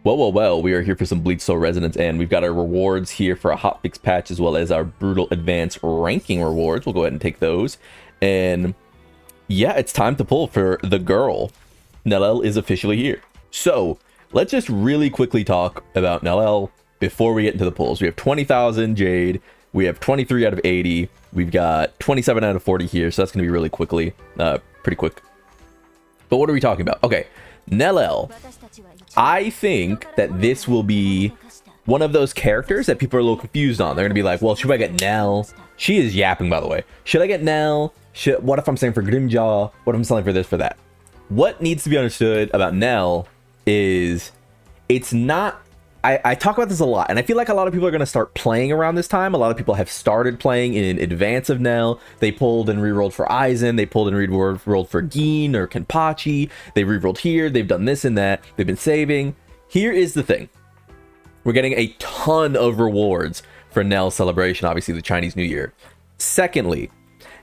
Well, we are here for some Bleach Soul Resonance, and we've got our rewards here for a hotfix patch as well as our brutal advanced ranking rewards. We'll go ahead and take those. And yeah, it's time to pull for the girl. Neliel is officially here. So let's just really quickly talk about Neliel before we get into the pulls. We have 20,000 Jade. We have 23 out of 80. We've got 27 out of 40 here. So that's going to be really pretty quick. But what are we talking about? Okay, Neliel. I think that this will be one of those characters that people are a little confused on. They're going to be like, well, should I get Nell? She is yapping, by the way. Should I get Nell? What if I'm saying for Grimjaw? What if I'm selling for this, for that? What needs to be understood about Nell is it's not... I talk about this a lot, and I feel like a lot of people are going to start playing around this time. A lot of people have started playing in advance of Nell. They pulled and rerolled for Aizen. They pulled and rerolled for Gin or Kenpachi. They rerolled here. They've done this and that. They've been saving. Here is the thing. We're getting a ton of rewards for Nell's celebration, obviously the Chinese New Year. Secondly,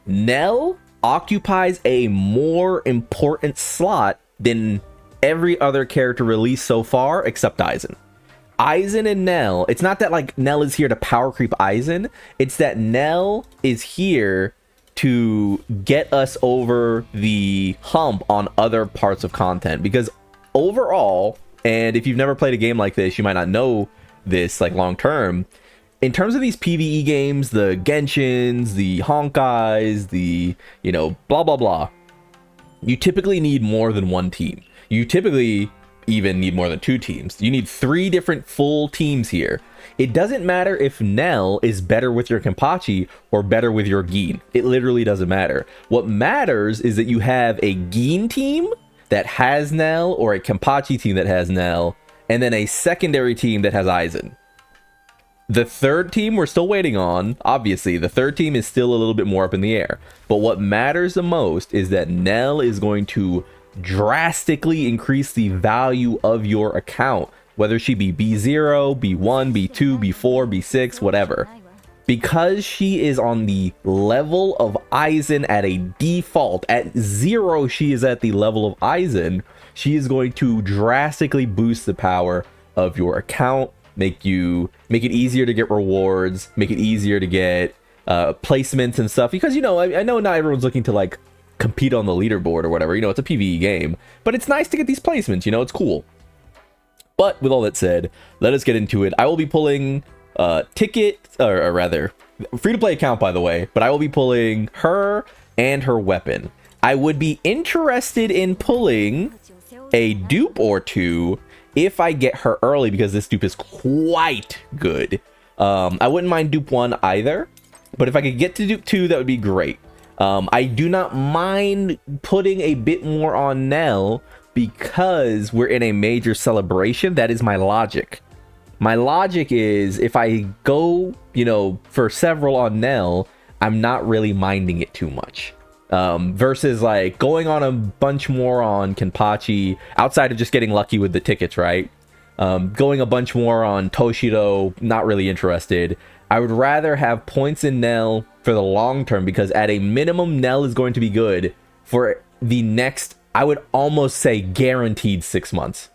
Nell occupies a more important slot than every other character released so far except Aizen. Aizen and Nell, it's not that like Nell is here to power creep Aizen, it's that Nell is here to get us over the hump on other parts of content. Because overall, and if you've never played a game like this, you might not know this like long term, in terms of these PvE games, the Genshins, the Honkais, the, you know, blah, blah, blah, you typically need more than one team. You typically even need more than two teams. You need 3 different full teams here. It doesn't matter if Nell is better with your Kenpachi or better with your Gin. It literally doesn't matter. What matters is that you have a Gin team that has Nell or a Kenpachi team that has Nell, and then a secondary team that has Aizen. The third team we're still waiting on. Obviously, the third team is still a little bit more up in the air. But what matters the most is that Nell is going to drastically increase the value of your account, whether she be B0, B1, B2, B4, B6, whatever. Because she is on the level of Aizen at a default, at 0 she is at the level of Aizen, she is going to drastically boost the power of your account, make it easier to get rewards, make it easier to get placements and stuff. Because, you know, I know not everyone's looking to like compete on the leaderboard or whatever, you know, it's a PvE game, but it's nice to get these placements, you know, it's cool. But with all that said, let us get into it. I will be pulling ticket, or rather free to play account, by the way, but I will be pulling her and her weapon. I would be interested in pulling a dupe or two if I get her early, because this dupe is quite good. I wouldn't mind dupe 1 either, but if I could get to dupe 2, that would be great. I do not mind putting a bit more on Nell because we're in a major celebration. That is my logic. My logic is if I go, you know, for several on Nell, I'm not really minding it too much. Versus like going on a bunch more on Kenpachi outside of just getting lucky with the tickets, right? Going a bunch more on Toshido, not really interested. I would rather have points in Nell for the long term, because at a minimum, Nell is going to be good for the next, I would almost say guaranteed 6 months.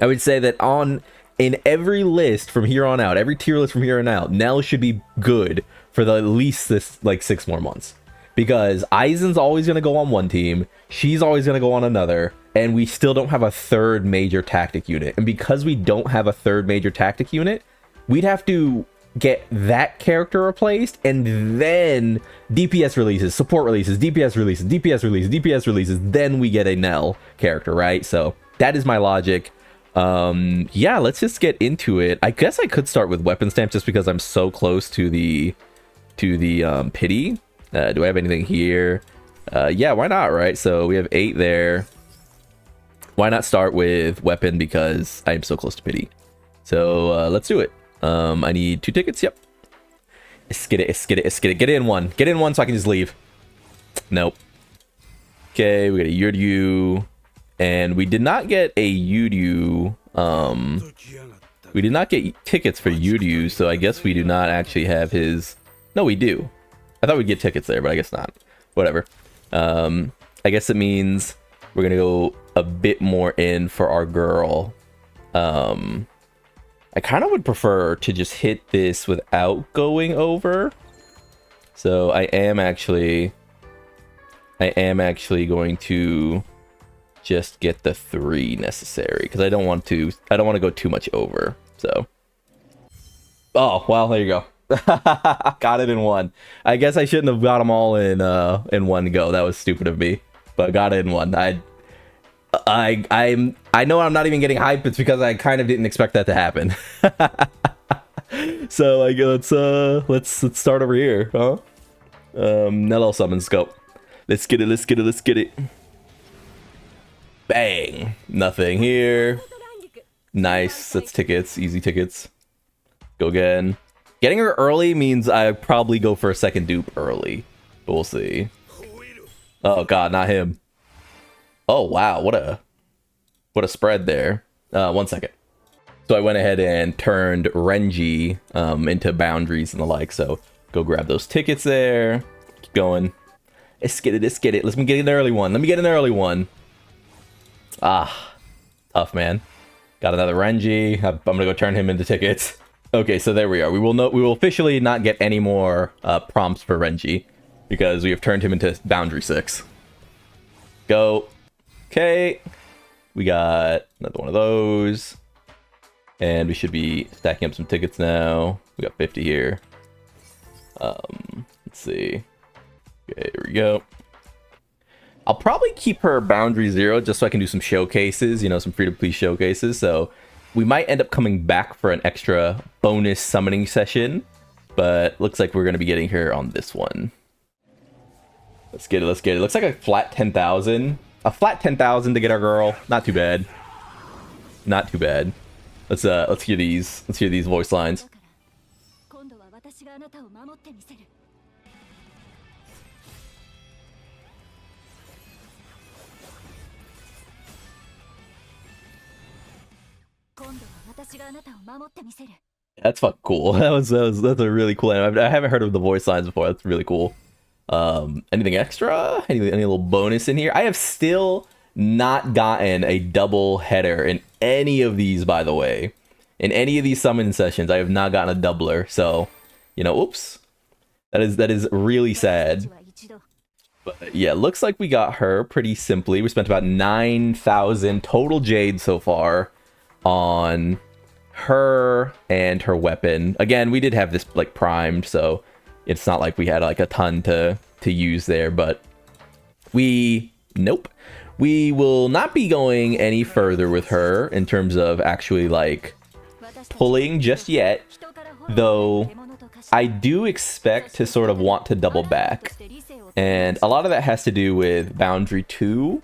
I would say that in every list from here on out, every tier list from here on out, Nell should be good for at least this like 6 more months. Because Aizen's always going to go on one team, she's always going to go on another, and we still don't have a third major tactic unit. And because we don't have a third major tactic unit, we'd have to get that character replaced, and then DPS releases, support releases, DPS releases, DPS releases, DPS releases, then we get a Nell character, right? So that is my logic. Yeah, let's just get into it. I guess I could start with weapon stamp just because I'm so close to the pity. Do I have anything here? Yeah, why not, right? So we have 8 there. Why not start with weapon, because I am so close to pity. So let's do it. I need 2 tickets. Yep. Let's get it. Get in one. Get in one so I can just leave. Nope. Okay, we got a Yuryu. And we did not get a Yuryu. We did not get tickets for Yuryu, so I guess we do not actually have his... No, we do. I thought we'd get tickets there, but I guess not. Whatever. I guess it means we're going to go a bit more in for our girl. I kind of would prefer to just hit this without going over. So I am actually going to just get the 3 necessary because I don't want to go too much over. So, oh well, there you go. Got it in one. I guess I shouldn't have got them all in one go. That was stupid of me, but got it in one. I know I'm not even getting hype. It's because I kind of didn't expect that to happen. So like let's start over here, huh? Neliel summon scope. Let's get it. Bang! Nothing here. Nice. That's tickets. Easy tickets. Go again. Getting her early means I probably go for a second dupe early. But we'll see. Oh god, not him. Oh wow, what a spread there. 1 second. So I went ahead and turned Renji into boundaries and the like. So go grab those tickets there. Keep going. Let's get it. Let me get an early one. Ah, tough, man. Got another Renji. I'm gonna go turn him into tickets. Okay, so there we are. We will officially not get any more prompts for Renji because we have turned him into boundary 6. Go. Okay. We got another one of those. And we should be stacking up some tickets now. We got 50 here. Let's see. Okay, here we go. I'll probably keep her boundary 0 just so I can do some showcases, you know, some free-to-play showcases. So we might end up coming back for an extra bonus summoning session, but looks like we're going to be getting her on this one. Let's get it. Looks like a flat 10,000. A flat 10,000 to get our girl. Not too bad. Let's hear these voice lines. That's fucking cool. That's a really cool anime. I haven't heard of the voice lines before. That's really cool. Anything extra? Any little bonus in here? I have still not gotten a double header in any of these, by the way. In any of these summon sessions, I have not gotten a doubler. So, you know, oops. That is really sad. But yeah, looks like we got her pretty simply. We spent about 9,000 total jade so far on her and her weapon. Again, we did have this like primed, so it's not like we had like a ton to use there, but nope. We will not be going any further with her in terms of actually like pulling just yet, though I do expect to sort of want to double back. And a lot of that has to do with Boundary 2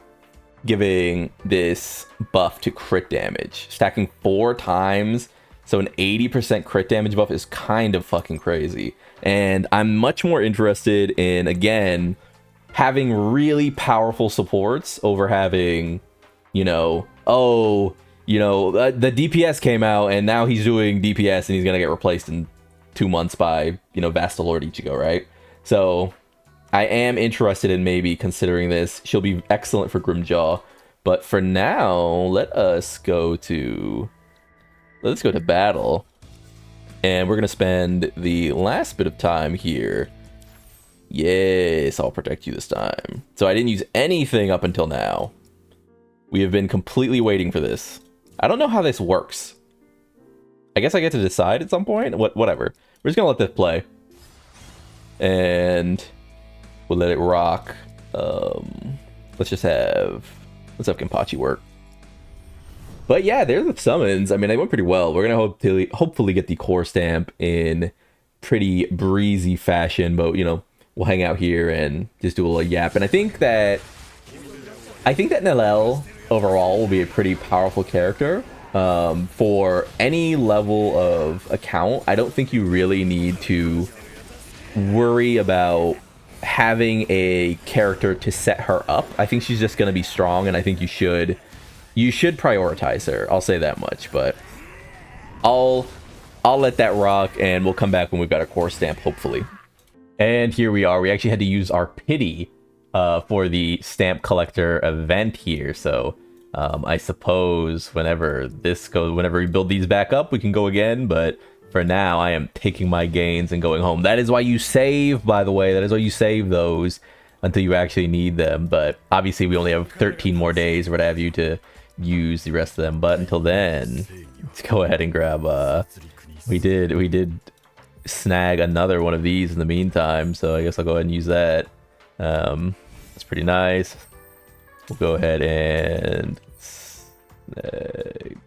giving this buff to crit damage. Stacking 4 times, so an 80% crit damage buff is kind of fucking crazy. And I'm much more interested in, again, having really powerful supports over having, you know, the DPS came out and now he's doing DPS and he's going to get replaced in 2 months by, you know, Vastalord Ichigo, right? So I am interested in maybe considering this. She'll be excellent for Grimjaw. But for now, let's go to battle. And we're going to spend the last bit of time here. Yes, I'll protect you this time. So I didn't use anything up until now. We have been completely waiting for this. I don't know how this works. I guess I get to decide at some point. Whatever. We're just going to let this play. And we'll let it rock. Let's have Kenpachi work. But yeah, there's the summons. I mean, they went pretty well. We're gonna hopefully get the core stamp in pretty breezy fashion, but you know, we'll hang out here and just do a little yap. And I think that Neliel overall will be a pretty powerful character. For any level of account, I don't think you really need to worry about having a character to set her up. I think she's just going to be strong, and I think you should prioritize her. I'll say that much, but I'll let that rock, and we'll come back when we've got a core stamp, hopefully. And here we are. We actually had to use our pity for the stamp collector event here, so I suppose whenever we build these back up, we can go again, but for now, I am taking my gains and going home. That is why you save, by the way. That is why you save those until you actually need them. But obviously, we only have 13 more days or what have you to use the rest of them. But until then, let's go ahead and grab. We did snag another one of these in the meantime, so I guess I'll go ahead and use that. That's pretty nice. We'll go ahead and snag.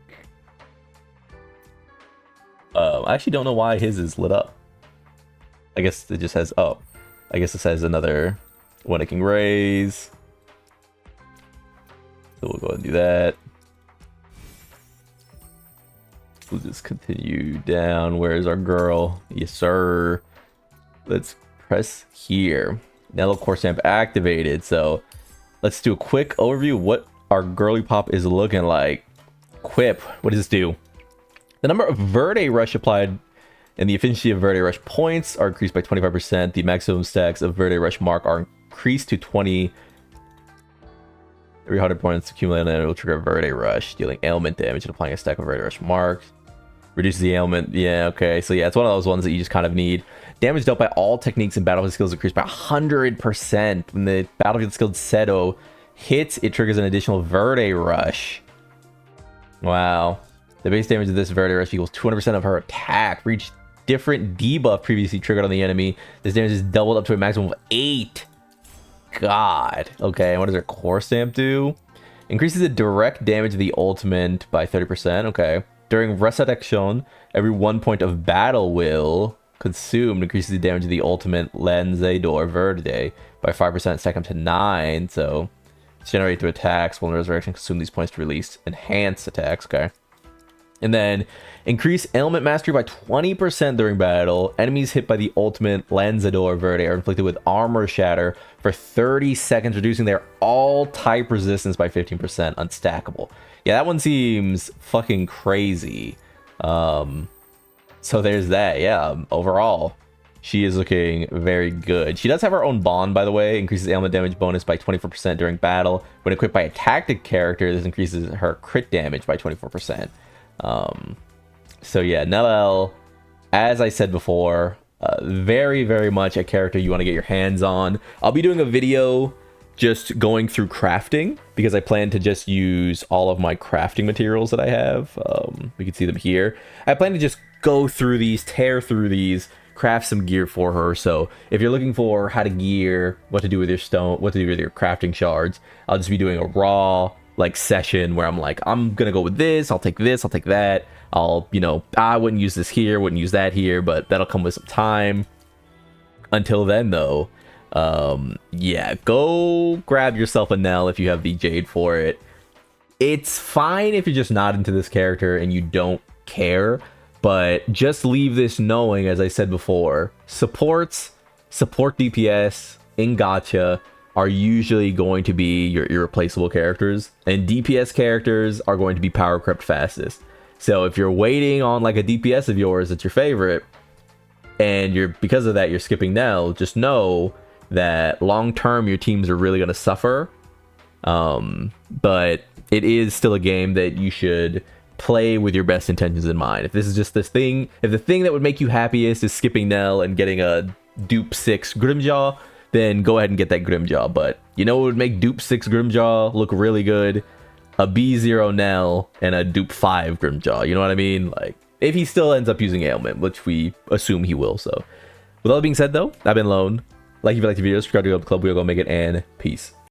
I actually don't know why his is lit up. I guess it just has, oh, I guess it says another one it can raise. So we'll go ahead and do that. We'll just continue down. Where's our girl? Yes, sir. Let's press here. Neliel core stamp activated. So let's do a quick overview of what our girly pop is looking like. Quip. What does this do? The number of Verde Rush applied and the efficiency of Verde Rush points are increased by 25%. The maximum stacks of Verde Rush mark are increased to 20. 300 points accumulated and it will trigger Verde Rush, dealing ailment damage and applying a stack of Verde Rush marks. Reduces the ailment. Yeah, okay. So yeah, it's one of those ones that you just kind of need. Damage dealt by all techniques and battlefield skills increased by 100%. When the battlefield skill Seto hits, it triggers an additional Verde Rush. Wow. The base damage of this Verde Rush equals 200% of her attack. Reach different debuff previously triggered on the enemy. This damage is doubled up to a maximum of 8. God. Okay, and what does her core stamp do? Increases the direct damage of the ultimate by 30%. Okay. During resurrection, every 1 point of battle will consumed increases the damage of the ultimate Lanzador Verde by 5%, stack up to 9. So it's generate through attacks. When resurrection, consume these points to release enhanced attacks. Okay. And then increase ailment mastery by 20% during battle. Enemies hit by the ultimate Lanzador Verde are inflicted with armor shatter for 30 seconds, reducing their all type resistance by 15%. Unstackable. Yeah, that one seems fucking crazy. So there's that. Yeah, overall, she is looking very good. She does have her own bond, by the way. Increases ailment damage bonus by 24% during battle. When equipped by a tactic character, this increases her crit damage by 24%. So yeah, Neliel, as I said before, very, very much a character you want to get your hands on. I'll be doing a video just going through crafting because I plan to just use all of my crafting materials that I have. We can see them here. I plan to just go through these, tear through these, craft some gear for her. So if you're looking for how to gear, what to do with your stone, what to do with your crafting shards, I'll just be doing a raw like session where I'm like, I'm gonna go with this, I'll take that, I'll, you know, I wouldn't use this here, wouldn't use that here, but that'll come with some time. Until then though, yeah, go grab yourself a Nell if you have the Jade for it. It's fine if you're just not into this character and you don't care, but just leave this knowing, as I said before, support DPS in gacha are usually going to be your irreplaceable characters, and DPS characters are going to be power crept fastest. So if you're waiting on like a DPS of yours that's your favorite, and because of that you're skipping Nell, just know that long term your teams are really going to suffer. But it is still a game that you should play with your best intentions in mind. If this is just if the thing that would make you happiest is skipping Nell and getting a Dupe 6 Grimjaw, then go ahead and get that Grimjaw. But you know what would make Dupe 6 Grimjaw look really good? A B0 Nell and a Dupe 5 Grimjaw. You know what I mean? Like, if he still ends up using ailment, which we assume he will. So with all that being said though, I've been Lone. Like if you like the video, subscribe to the club, we'll go make it, and peace.